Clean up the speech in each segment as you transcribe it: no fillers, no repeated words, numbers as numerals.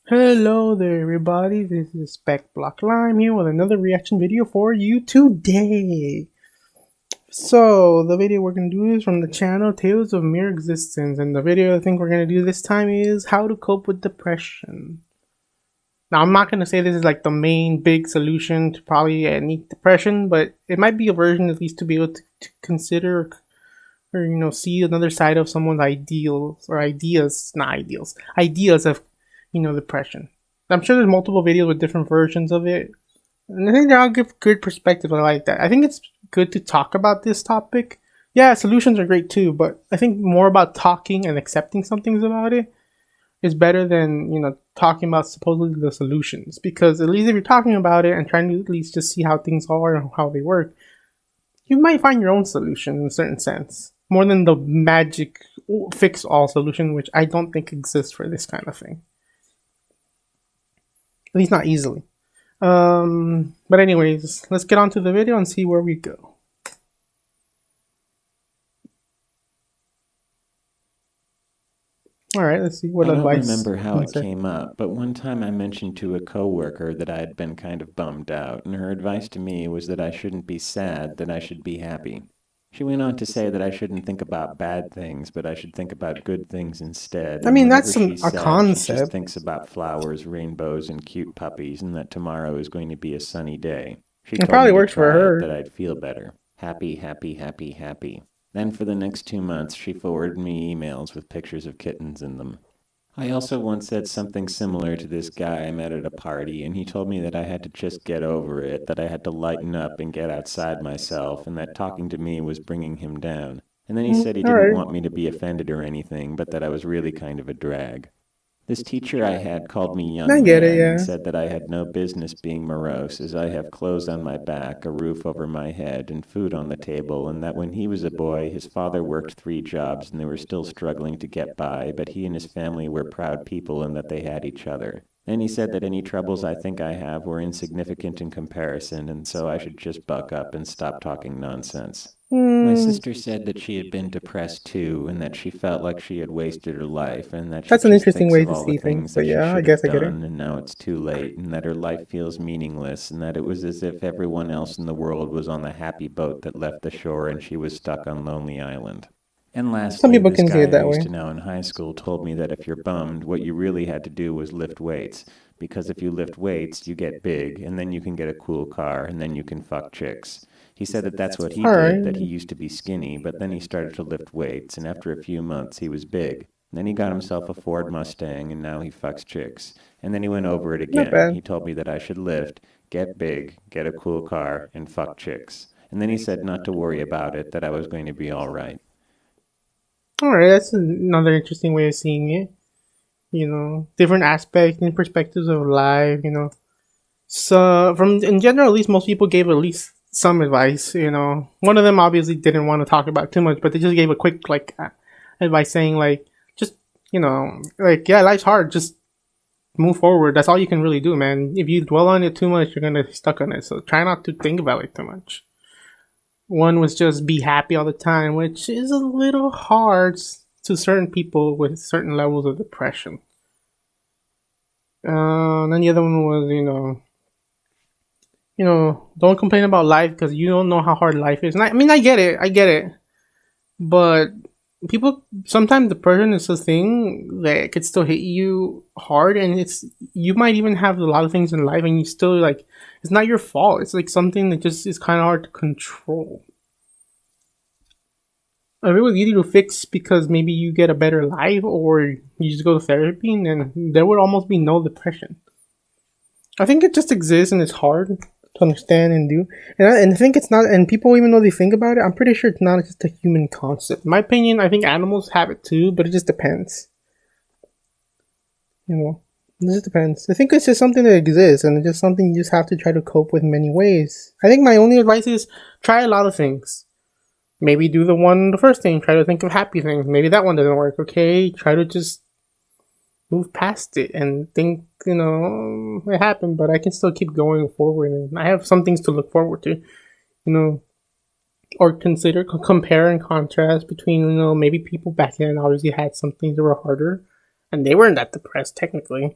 Hello there everybody, this is Speckblocklime here with another reaction video for you today. So, the video we're going to do is from the channel Tales of Mere Existence, and the video I think we're going to do this time is how to cope with depression. Now, I'm not going to say this is like the main big solution to probably any depression, but it might be a version at least to be able to consider or see another side of someone's ideals or ideas, not ideals, ideas of depression. I'm sure there's multiple videos with different versions of it, and I think they all give good perspective. I like that. I think it's good to talk about this topic. Yeah, solutions are great too, but I think more about talking and accepting some things about it is better than talking about supposedly the solutions. Because at least if you're talking about it and trying to at least just see how things are and how they work, you might find your own solution in a certain sense, more than the magic fix-all solution, which I don't think exists for this kind of thing. At least not easily. But anyways, let's get on to the video and see where we go. Alright, let's see what advice. I don't remember how it came up, but one time I mentioned to a coworker that I had been kind of bummed out, and her advice to me was that I shouldn't be sad, that I should be happy. She went on to say that I shouldn't think about bad things, but I should think about good things instead. I mean, that's a concept. She just thinks about flowers, rainbows, and cute puppies, and that tomorrow is going to be a sunny day. She told probably me works for her. That I'd feel better. Happy, happy, happy, happy. Then for the next 2 months, she forwarded me emails with pictures of kittens in them. I also once said something similar to this guy I met at a party, and he told me that I had to just get over it, that I had to lighten up and get outside myself, and that talking to me was bringing him down. And then he said he didn't want me to be offended or anything, but that I was really kind of a drag. This teacher I had called me young man and said that I had no business being morose, as I have clothes on my back, a roof over my head, and food on the table, and that when he was a boy, his father worked 3 jobs and they were still struggling to get by, but he and his family were proud people and that they had each other. And he said that any troubles I think I have were insignificant in comparison, and so I should just buck up and stop talking nonsense. My sister said that she had been depressed too, and that she felt like she had wasted her life, and that that's an interesting way to see things. But yeah, I guess I get it. And now it's too late, and that her life feels meaningless, and that it was as if everyone else in the world was on the happy boat that left the shore, and she was stuck on Lonely Island. And lastly, some people can see it that way. I used to know in high school told me that if you're bummed, what you really had to do was lift weights, because if you lift weights, you get big, and then you can get a cool car, and then you can fuck chicks. He said that that's what he did, that he used to be skinny, but then he started to lift weights, and after a few months he was big. Then he got himself a Ford Mustang, and now he fucks chicks. And then he went over it again. He told me that I should lift, get big, get a cool car, and fuck chicks. And then he said not to worry about it, that I was going to be all right. Alright, that's another interesting way of seeing it. Different aspects and perspectives of life, So, in general, at least most people gave at least some advice. One of them obviously didn't want to talk about too much, but they just gave a quick advice saying just yeah, life's hard, just move forward. That's all you can really do, man. If you dwell on it too much, you're gonna be stuck on it, so try not to think about it too much. One was just be happy all the time, which is a little hard to certain people with certain levels of depression. And then the other one was don't complain about life because you don't know how hard life is. And I get it. But people, sometimes depression is a thing that could still hit you hard, and you might even have a lot of things in life and you still it's not your fault. It's something that just is kind of hard to control. If it was easy to fix because maybe you get a better life or you just go to therapy, and then there would almost be no depression. I think it just exists and it's hard to understand and do. And I think it's not, and people, even though they think about it, I'm pretty sure it's not just a human concept. In my opinion, I think animals have it too, but it just depends. It just depends. I think it's just something that exists, and it's just something you just have to try to cope with in many ways. I think my only advice is try a lot of things. Maybe do the first thing, try to think of happy things. Maybe that one doesn't work, okay? Try to just move past it and think, it happened, but I can still keep going forward, and I have some things to look forward to, or consider, compare and contrast between, maybe people back then obviously had some things that were harder, and they weren't that depressed technically.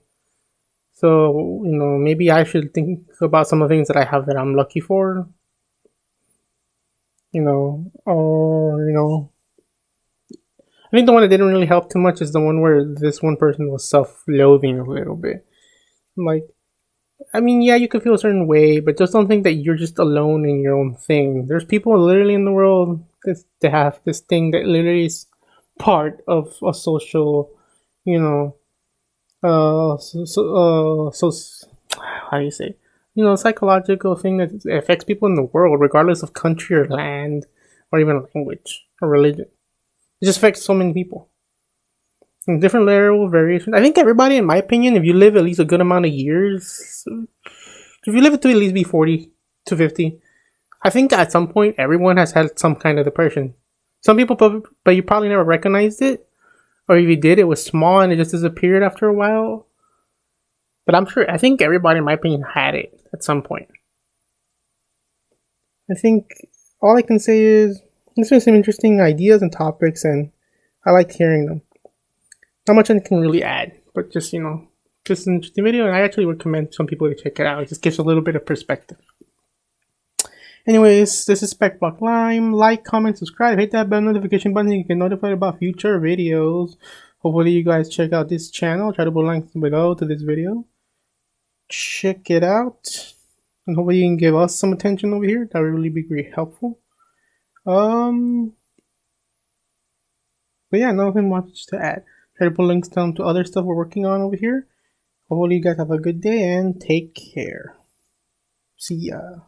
So, maybe I should think about some of the things that I have that I'm lucky for. Or, I think the one that didn't really help too much is the one where this one person was self-loathing a little bit. Like, I mean, yeah, you could feel a certain way, but just don't think that you're just alone in your own thing. There's people literally in the world that have this thing that literally is part of a social, you know, how do you say, psychological thing that affects people in the world, regardless of country or land, or even language or religion. It just affects so many people in different level variations. I think everybody, in my opinion, if you live at least a good amount of years, if you live to at least be 40 to 50, I think at some point everyone has had some kind of depression. Some people, but you probably never recognized it, or if you did, it was small and it just disappeared after a while. But I think everybody, in my opinion, had it at some point. I think all I can say is this was some interesting ideas and topics, and I liked hearing them. Not much I can really add, but just just an interesting video, and I actually recommend some people to check it out. It just gives a little bit of perspective. Anyways, this is Speckblocklime. Like, comment, subscribe, hit that bell notification button so you can get notified about future videos. Hopefully you guys check out this channel. I'll try to put links below to this video. Check it out. And hopefully you can give us some attention over here. That would really be great helpful. But yeah, nothing much to add. Try to put links down to other stuff we're working on over here. Hopefully you guys have a good day and take care. See ya.